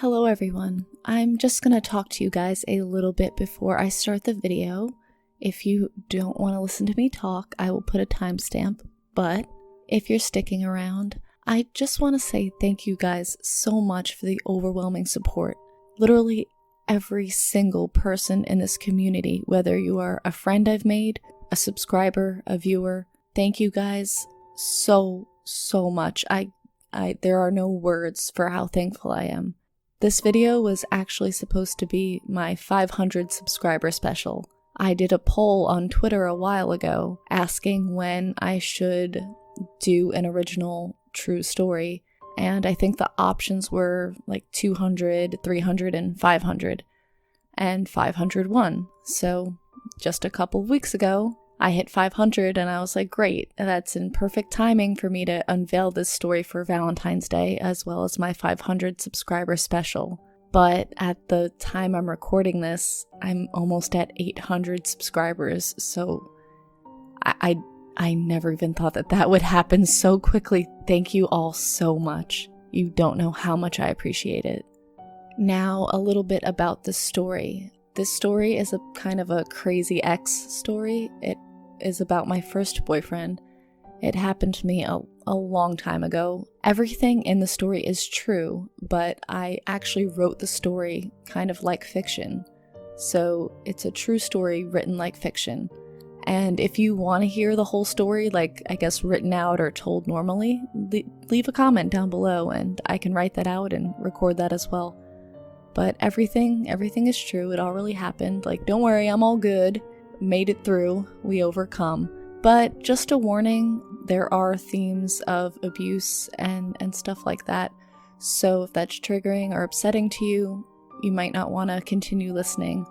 Hello everyone, I'm just gonna talk to you guys a little bit before I start the video. If you don't want to listen to me talk, I will put a timestamp, but if you're sticking around, I just want to say thank you guys so much for the overwhelming support. Literally every single person in this community, whether you are a friend I've made, a subscriber, a viewer, thank you guys so much. There are no words for how thankful I am. This video was actually supposed to be my 500 subscriber special. I did a poll on Twitter a while ago asking when I should do an original true story, and I think the options were like 200, 300, and 500. And 500 won. So just a couple of weeks ago, I hit 500 and I was like, great, that's in perfect timing for me to unveil this story for Valentine's Day as well as my 500 subscriber special. But at the time I'm recording this, I'm almost at 800 subscribers, so I never even thought that would happen so quickly. Thank you all so much. You don't know how much I appreciate it. Now, a little bit about the story. This story is a kind of a crazy ex story. It is about my first boyfriend. It happened to me a long time ago. Everything in the story is true, but I actually wrote the story kind of like fiction. So it's a true story written like fiction. And if you want to hear the whole story, like I guess written out or told normally, leave a comment down below and I can write that out and record that as well. But everything is true. It all really happened. Like, don't worry, I'm all good. Made it through. We overcome. But just a warning, there are themes of abuse and stuff like that. So if that's triggering or upsetting to you, you might not want to continue listening.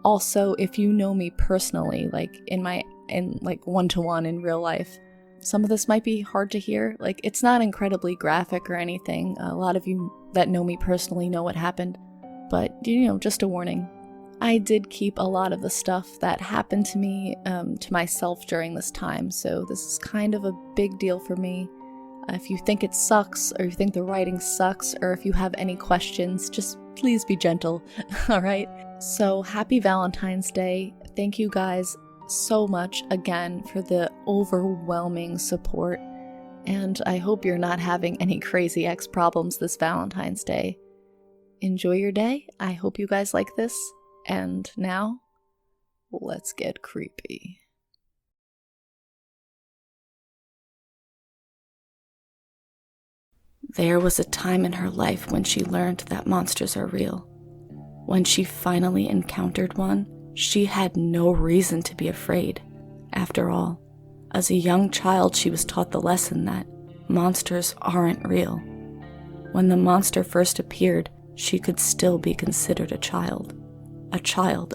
Also, if you know me personally, like in one-to-one in real life, some of this might be hard to hear. Like, it's not incredibly graphic or anything. A lot of you that know me personally know what happened. But, just a warning. I did keep a lot of the stuff that happened to me to myself during this time, so this is kind of a big deal for me. If you think it sucks, or you think the writing sucks, or if you have any questions, just please be gentle, alright? So, happy Valentine's Day. Thank you guys so much again for the overwhelming support, and I hope you're not having any crazy ex problems this Valentine's Day. Enjoy your day. I hope you guys like this. And now, let's get creepy. There was a time in her life when she learned that monsters are real. When she finally encountered one, she had no reason to be afraid. After all, as a young child, she was taught the lesson that monsters aren't real. When the monster first appeared, she could still be considered a child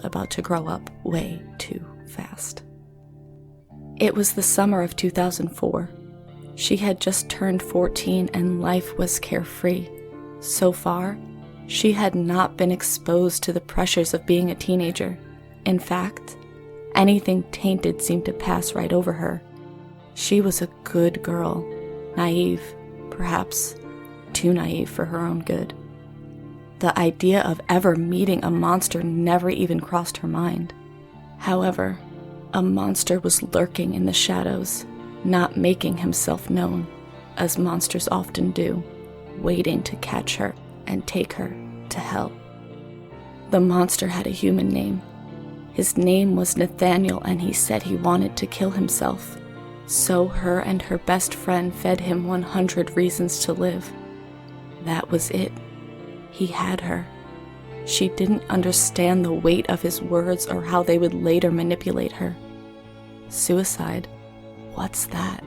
about to grow up way too fast. It was the summer of 2004. She had just turned 14 and life was carefree. So far, she had not been exposed to the pressures of being a teenager. In fact, anything tainted seemed to pass right over her. She was a good girl, naive, perhaps too naive for her own good. The idea of ever meeting a monster never even crossed her mind. However, a monster was lurking in the shadows, not making himself known, as monsters often do, waiting to catch her and take her to hell. The monster had a human name. His name was Nathaniel, and he said he wanted to kill himself. So her and her best friend fed him 100 reasons to live. That was it. He had her. She didn't understand the weight of his words or how they would later manipulate her. Suicide? What's that?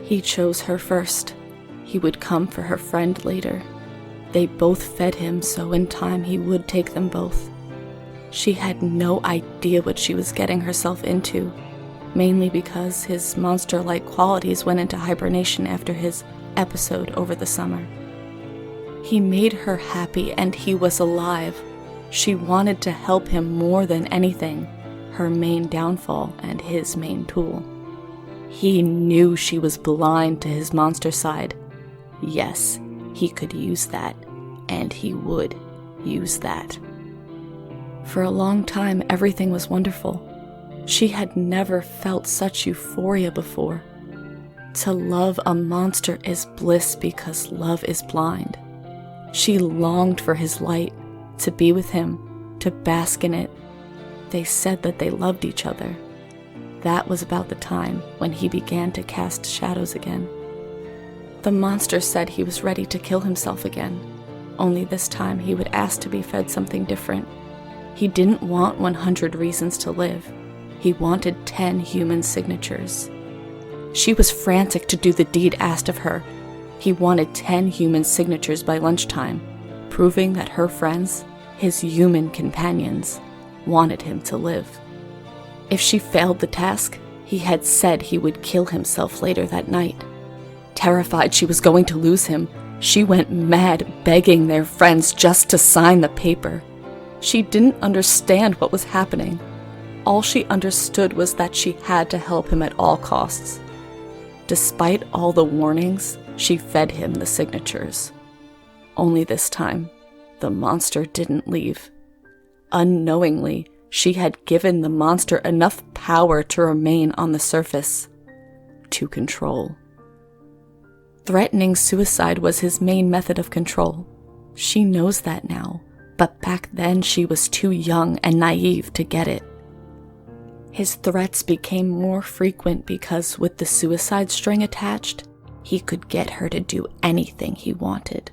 He chose her first. He would come for her friend later. They both fed him, so in time he would take them both. She had no idea what she was getting herself into, mainly because his monster-like qualities went into hibernation after his episode over the summer. He made her happy and he was alive. She wanted to help him more than anything, her main downfall and his main tool. He knew she was blind to his monster side. Yes, he could use that and he would use that. For a long time, everything was wonderful. She had never felt such euphoria before. To love a monster is bliss because love is blind. She longed for his light, to be with him, to bask in it. They said that they loved each other. That was about the time when he began to cast shadows again. The monster said he was ready to kill himself again, only this time he would ask to be fed something different. He didn't want 100 reasons to live. He wanted 10 human signatures. She was frantic to do the deed asked of her. He wanted 10 human signatures by lunchtime, proving that her friends, his human companions, wanted him to live. If she failed the task, he had said he would kill himself later that night. Terrified she was going to lose him, she went mad begging their friends just to sign the paper. She didn't understand what was happening. All she understood was that she had to help him at all costs. Despite all the warnings, she fed him the signatures. Only this time, the monster didn't leave. Unknowingly, she had given the monster enough power to remain on the surface, to control. Threatening suicide was his main method of control. She knows that now, but back then she was too young and naive to get it. His threats became more frequent because with the suicide string attached, he could get her to do anything he wanted.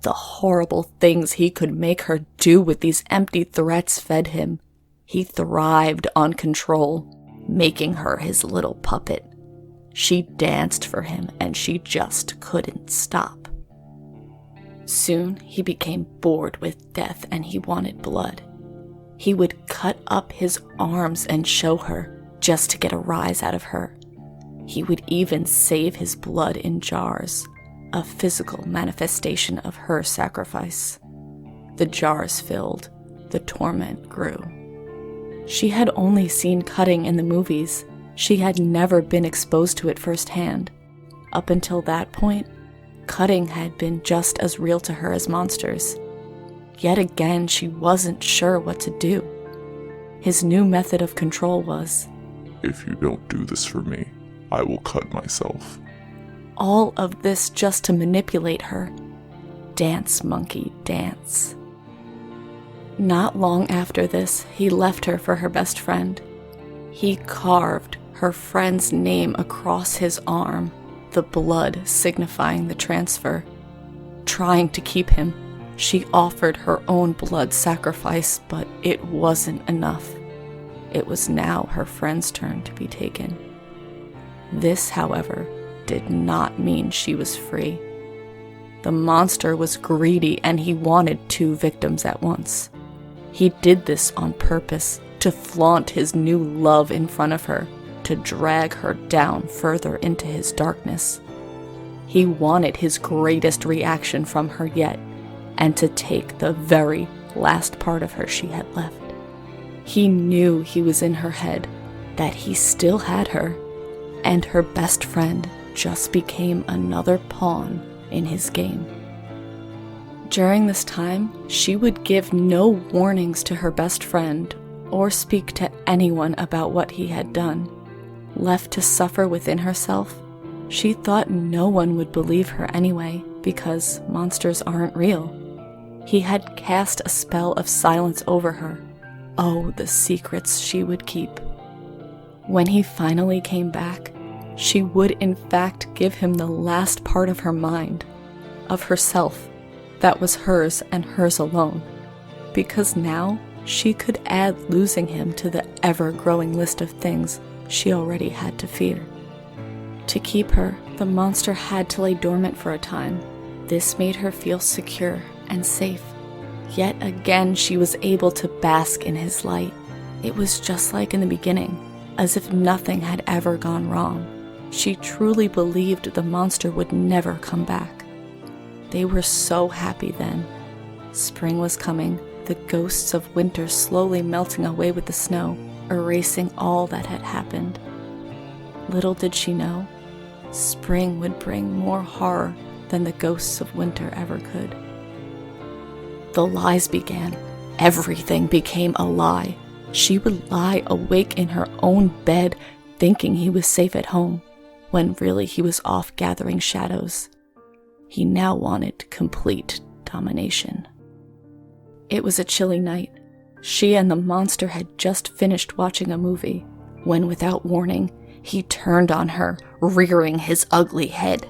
The horrible things he could make her do with these empty threats fed him. He thrived on control, making her his little puppet. She danced for him and she just couldn't stop. Soon he became bored with death and he wanted blood. He would cut up his arms and show her just to get a rise out of her. He would even save his blood in jars, a physical manifestation of her sacrifice. The jars filled, the torment grew. She had only seen cutting in the movies. She had never been exposed to it firsthand. Up until that point, cutting had been just as real to her as monsters. Yet again, she wasn't sure what to do. His new method of control was, "If you don't do this for me, I will cut myself." all of this just to manipulate her. Dance, monkey, dance. Not long after this, he left her for her best friend. He carved her friend's name across his arm, the blood signifying the transfer. Trying to keep him, she offered her own blood sacrifice, but it wasn't enough. It was now her friend's turn to be taken. This, however, did not mean she was free. The monster was greedy and he wanted 2 victims at once. He did this on purpose, to flaunt his new love in front of her, to drag her down further into his darkness. He wanted his greatest reaction from her yet, and to take the very last part of her she had left. He knew he was in her head, that he still had her, and her best friend just became another pawn in his game. During this time, she would give no warnings to her best friend or speak to anyone about what he had done. Left to suffer within herself, she thought no one would believe her anyway because monsters aren't real. He had cast a spell of silence over her. Oh, the secrets she would keep. When he finally came back, she would in fact give him the last part of her mind, of herself, that was hers and hers alone, because now she could add losing him to the ever-growing list of things she already had to fear. To keep her, the monster had to lay dormant for a time. This made her feel secure and safe. Yet again, she was able to bask in his light. It was just like in the beginning, as if nothing had ever gone wrong. She truly believed the monster would never come back. They were so happy then. Spring was coming, the ghosts of winter slowly melting away with the snow, erasing all that had happened. Little did she know, spring would bring more horror than the ghosts of winter ever could. the lies began. Everything became a lie. She would lie awake in her own bed, thinking he was safe at home, when really he was off gathering shadows. He now wanted complete domination. It was a chilly night. She and the monster had just finished watching a movie, when without warning, he turned on her, rearing his ugly head.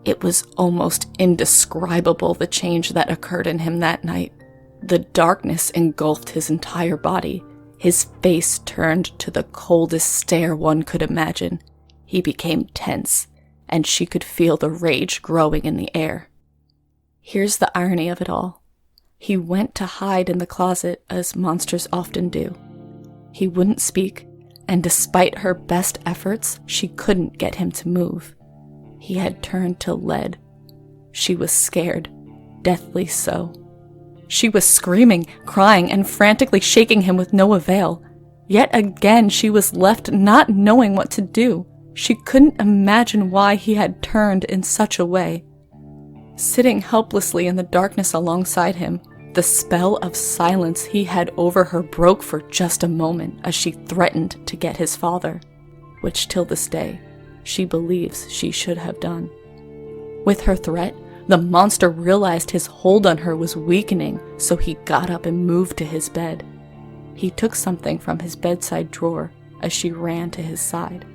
It was almost indescribable, the change that occurred in him that night. The darkness engulfed his entire body. His face turned to the coldest stare one could imagine. He became tense, and she could feel the rage growing in the air. Here's the irony of it all. He went to hide in the closet, as monsters often do. He wouldn't speak, and despite her best efforts, she couldn't get him to move. He had turned to lead. She was scared, deathly so. She was screaming, crying, and frantically shaking him with no avail. Yet again she was left not knowing what to do. She couldn't imagine why he had turned in such a way. Sitting helplessly in the darkness alongside him, the spell of silence he had over her broke for just a moment as she threatened to get his father, which till this day, she believes she should have done. With her threat, the monster realized his hold on her was weakening, so he got up and moved to his bed. He took something from his bedside drawer as she ran to his side.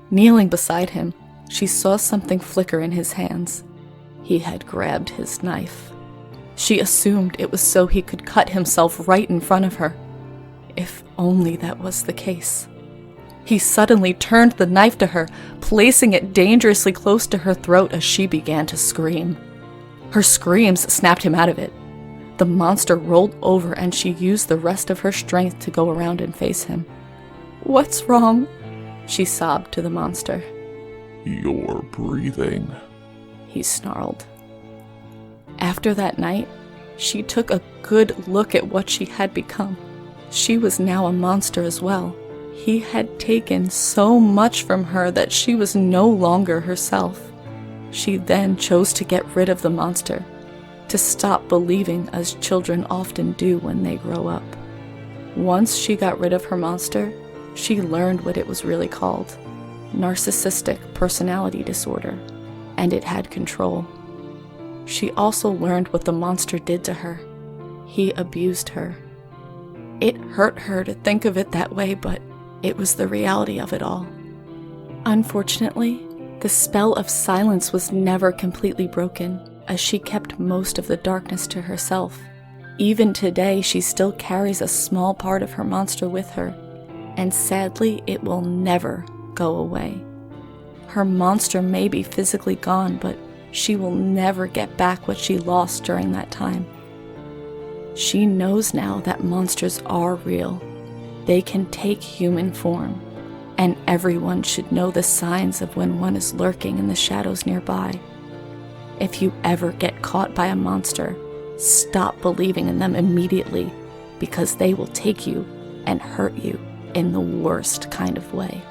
Kneeling beside him, she saw something flicker in his hands. He had grabbed his knife. She assumed it was so he could cut himself right in front of her. If only that was the case. He suddenly turned the knife to her, placing it dangerously close to her throat as she began to scream. Her screams snapped him out of it. The monster rolled over and she used the rest of her strength to go around and face him. "What's wrong?" she sobbed to the monster. "You're breathing," he snarled. After that night, she took a good look at what she had become. She was now a monster as well. He had taken so much from her that she was no longer herself. She then chose to get rid of the monster, to stop believing as children often do when they grow up. Once she got rid of her monster, she learned what it was really called: narcissistic personality disorder, and it had control. She also learned what the monster did to her. He abused her. It hurt her to think of it that way, but it was the reality of it all. Unfortunately, the spell of silence was never completely broken, as she kept most of the darkness to herself. Even today, she still carries a small part of her monster with her, and sadly, it will never go away. Her monster may be physically gone, but she will never get back what she lost during that time. She knows now that monsters are real. They can take human form, and everyone should know the signs of when one is lurking in the shadows nearby. If you ever get caught by a monster, stop believing in them immediately, because they will take you and hurt you in the worst kind of way.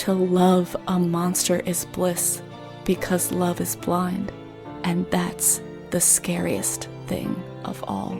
To love a monster is bliss, because love is blind, and that's the scariest thing of all.